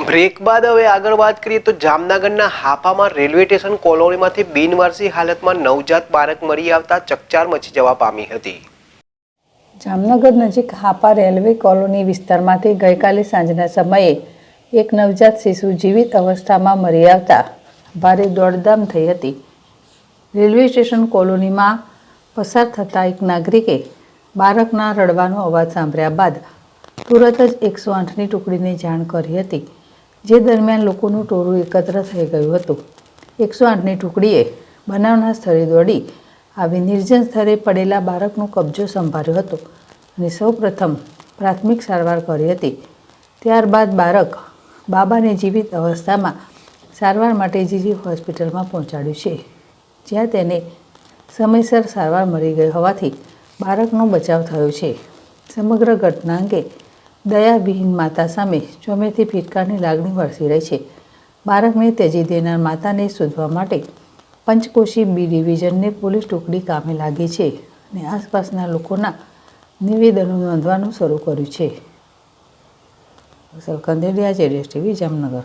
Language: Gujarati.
બ્રેક બાદ હવે આગળ વાત કરીએ તો જામનગરના હાપામાં રેલવે સ્ટેશન કોલોનીમાંથી બિનવારસી હાલતમાં નવજાત બાળક મળી આવતા ચકચાર મચી જવા પામી હતી। જામનગર નજીક હાપા રેલવે કોલોની વિસ્તારમાંથી ગઈકાલે સાંજના સમયે એક નવજાત શિશુ જીવિત અવસ્થામાં મળી આવતા ભારે દોડધામ થઈ હતી। રેલવે સ્ટેશન કોલોનીમાં પસાર થતા એક નાગરિકે બાળકના રડવાનો અવાજ સાંભળ્યા બાદ તુરત જ 108ની ટુકડીને જાણ કરી હતી, જે દરમિયાન લોકોનું ટોળું એકત્ર થઈ ગયું હતું। 108ની ટુકડીએ બનાવના સ્થળે દોડી આવી નિર્જન સ્થળે પડેલા બાળકનો કબજો સંભાળ્યો હતો અને સૌપ્રથમ પ્રાથમિક સારવાર કરી હતી। ત્યારબાદ બાળક બાબાને જીવિત અવસ્થામાં સારવાર માટે જીજી હોસ્પિટલમાં પહોંચાડ્યું છે, જ્યાં તેને સમયસર સારવાર મળી ગઈ હોવાથી બાળકનો બચાવ થયો છે। સમગ્ર ઘટના અંગે દયાવિહીન માતા સામે ચોમેરથી ફિટકારની લાગણી વરસી રહી છે। બાળકને ત્યજી દેનાર માતાને શોધવા માટે પંચકોશી બી ડિવિઝનની પોલીસ ટુકડી કામે લાગી છે અને આસપાસના લોકોના નિવેદનો નોંધવાનું શરૂ કર્યું છે। કંદેડિયા, જેડેશ ટીવી, જામનગર।